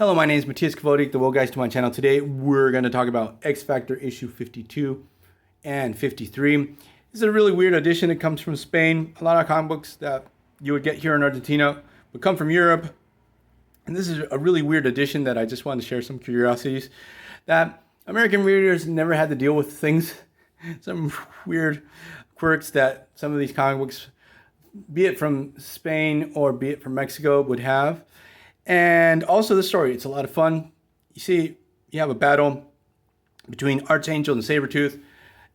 Hello, my name is Matthias Kavodik, the Well Guys to my channel. Today we're going to talk about X Factor issue 52 and 53. This is a really weird edition. It comes from Spain. A lot of comic books that you would get here in Argentina would come from Europe. And this is a really weird edition that I just wanted to share some curiosities that American readers never had to deal with things. Some weird quirks that some of these comic books, be it from Spain or be it from Mexico, would have. And also the story, it's a lot of fun. You see, you have a battle between Archangel and Sabertooth.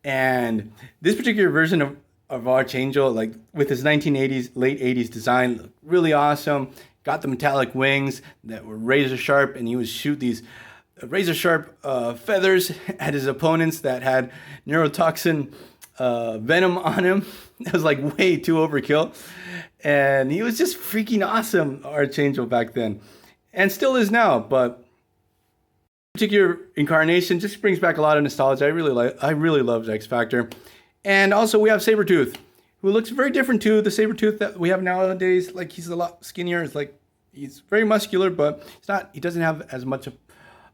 And this particular version of Archangel, like with his 1980s, late 80s design, looked really awesome. Got the metallic wings that were razor sharp, and he would shoot these razor sharp feathers at his opponents that had neurotoxin venom on him. It was like way too overkill. And he was just freaking awesome, Archangel, back then. And still is now, but particular incarnation just brings back a lot of nostalgia. I really loved X Factor. And also we have Sabertooth, who looks very different to the Sabertooth that we have nowadays. Like, he's a lot skinnier. It's like he's very muscular, but he doesn't have as much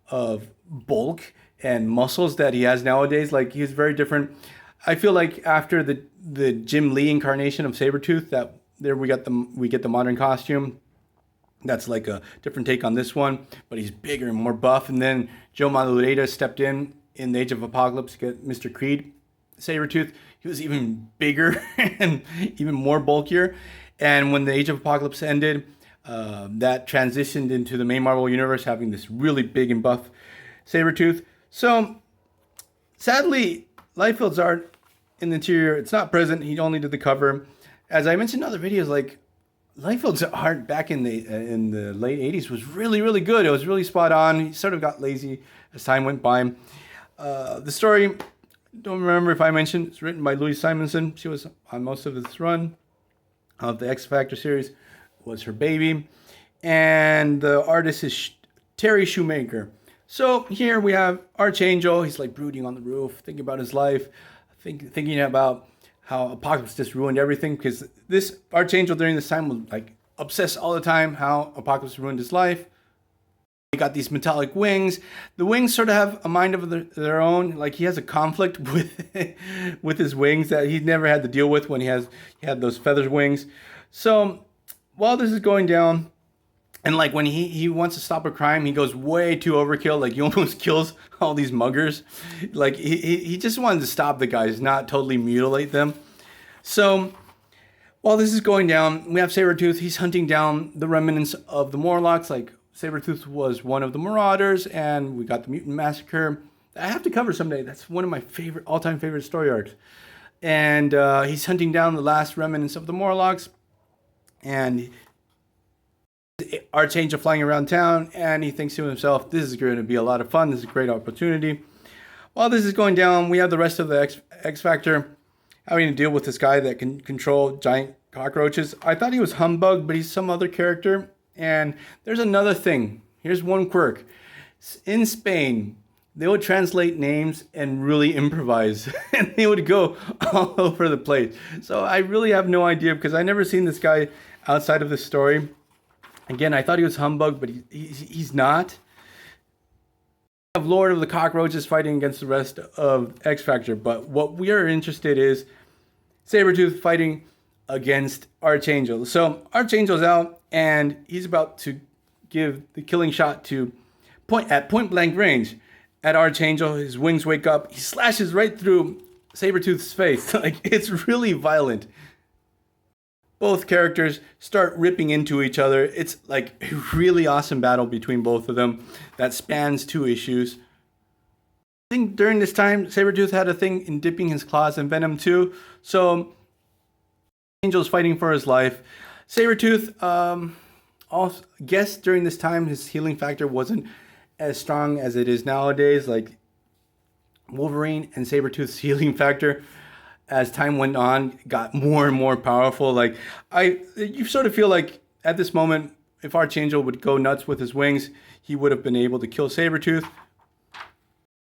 of bulk and muscles that he has nowadays. Like, he's very different. I feel like after the Jim Lee incarnation of Sabertooth, that there we get the modern costume. That's like a different take on this one, but he's bigger and more buff. And then Joe Madureira stepped in the Age of Apocalypse to get Mr. Creed Sabertooth. He was even bigger and even more bulkier. And when the Age of Apocalypse ended, that transitioned into the main Marvel universe, having this really big and buff Sabertooth. So sadly, Liefeld's art in the interior, it's not present. He only did the cover. As I mentioned in other videos, like, Liefeld's art back in the late 80s was really good. It was really spot on. He sort of got lazy as time went by. The story, don't remember if I mentioned, it's written by Louise Simonson. She was on most of this run of the X Factor series. It was her baby. And the artist is Terry Shoemaker. So here we have Archangel. He's like brooding on the roof, thinking about his life, thinking about how Apocalypse just ruined everything, because this Archangel during this time would like obsess all the time how Apocalypse ruined his life. He got these metallic wings. The wings sort of have a mind of their own. Like, he has a conflict with his wings that he never had to deal with when he had those feather wings. So while this is going down, and like when he wants to stop a crime, he goes way too overkill. Like, he almost kills all these muggers. Like, he just wanted to stop the guys, not totally mutilate them. So while this is going down, we have Sabertooth. He's hunting down the remnants of the Morlocks. Like, Sabertooth was one of the Marauders, and we got the Mutant Massacre. I have to cover someday. That's one of my all-time favorite story arcs. And he's hunting down the last remnants of the Morlocks, and Archangel flying around town, and he thinks to himself, this is going to be a lot of fun. This is a great opportunity. While this is going down, we have the rest of the X Factor having to deal with this guy that can control giant cockroaches. I thought he was Humbug, but he's some other character. And there's another thing. Here's one quirk. In Spain, they would translate names and really improvise. And they would go all over the place. So I really have no idea, because I never seen this guy outside of this story. Again, I thought he was Humbug, but he's not. We have Lord of the Cockroaches fighting against the rest of X Factor, but what we are interested in is Sabertooth fighting against Archangel. So Archangel's out, and he's about to give the killing shot at point blank range at Archangel. His wings wake up. He slashes right through Sabertooth's face. Like, it's really violent. Both characters start ripping into each other. It's like a really awesome battle between both of them that spans 2 issues. I think during this time, Sabertooth had a thing in dipping his claws in venom too. So Angel's fighting for his life. Sabertooth, also guess during this time his healing factor wasn't as strong as it is nowadays. Like, Wolverine and Sabertooth's healing factor, as time went on, got more and more powerful. Like, you sort of feel like at this moment, if Archangel would go nuts with his wings, he would have been able to kill Sabertooth.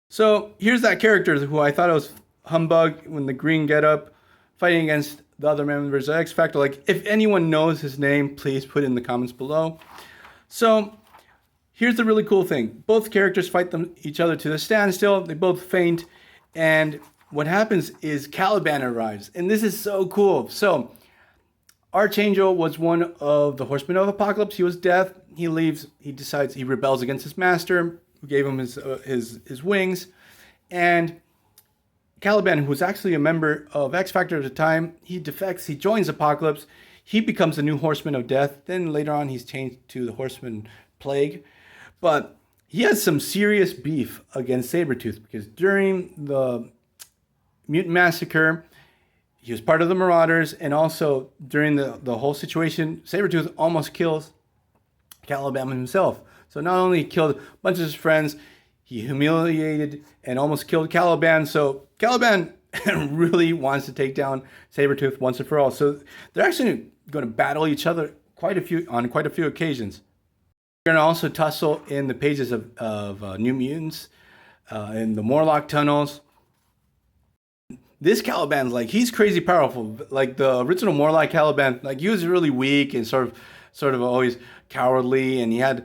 So here's that character who I thought it was Humbug when the green getup, fighting against the other members of X Factor. Like, if anyone knows his name, please put it in the comments below. So here's the really cool thing. Both characters fight each other to the standstill. They both faint. And what happens is Caliban arrives. And this is so cool. So Archangel was one of the Horsemen of Apocalypse. He was death. He leaves. He decides he rebels against his master, who gave him his wings. And Caliban, who was actually a member of X Factor at the time, he defects. He joins Apocalypse. He becomes the new Horseman of Death. Then later on, he's changed to the Horseman Plague. But he has some serious beef against Sabertooth because during the Mutant Massacre, he was part of the Marauders, and also during the whole situation, Sabertooth almost kills Caliban himself. So not only killed a bunch of his friends, he humiliated and almost killed Caliban. So Caliban really wants to take down Sabertooth once and for all. So they're actually going to battle each other on quite a few occasions. We're going to also tussle in the pages of New Mutants, in the Morlock tunnels. This Caliban's like, he's crazy powerful. Like the original Morlock Caliban, like he was really weak and sort of always cowardly, and I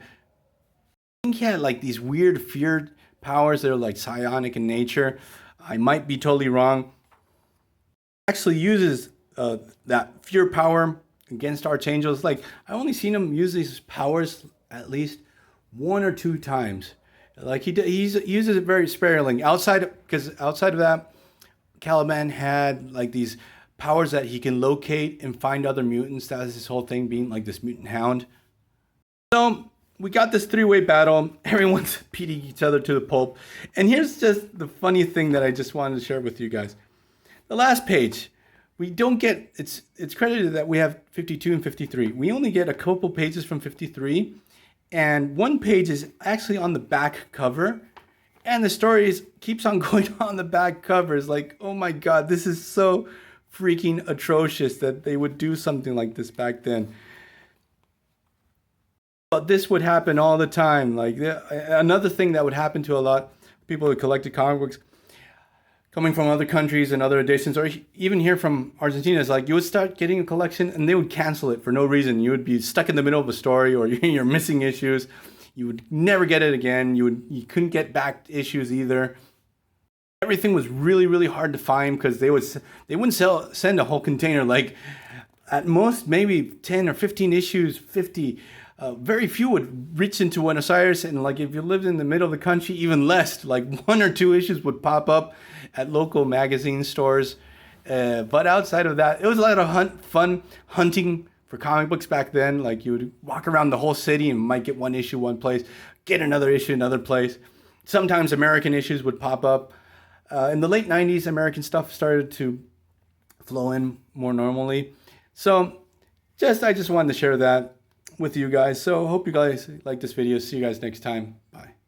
think he had like these weird feared powers that are like psionic in nature. I might be totally wrong. Actually uses that fear power against Archangels. Like I only seen him use these powers at least 1 or 2 times. Like he uses it very sparingly. Because outside of that, Caliban had like these powers that he can locate and find other mutants. That was his whole thing, being like this mutant hound. So we got this 3-way battle. Everyone's beating each other to the pulp. And here's just the funny thing that I just wanted to share with you guys. The last page, we don't get, it's credited that we have 52 and 53. We only get a couple pages from 53. And one page is actually on the back cover. And the story keeps on going on the back covers. Like, oh my God, this is so freaking atrocious that they would do something like this back then. But this would happen all the time. Like another thing that would happen to a lot of people who collected comic books coming from other countries and other editions, or even here from Argentina, is like you would start getting a collection and they would cancel it for no reason. You would be stuck in the middle of a story, or you're missing issues. You would never get it again. You couldn't get back issues either. Everything was really, really hard to find because they wouldn't send a whole container. Like at most maybe 10 or 15 issues, 50. Very few would reach into Buenos Aires, and like if you lived in the middle of the country, even less. Like 1 or 2 issues would pop up at local magazine stores. But outside of that, it was a lot of fun hunting for comic books back then. Like you would walk around the whole city and might get one issue one place, get another issue another place. Sometimes American issues would pop up. In the late 90s, American stuff started to flow in more normally. So I just wanted to share that with you guys. So hope you guys like this video. See you guys next time. Bye.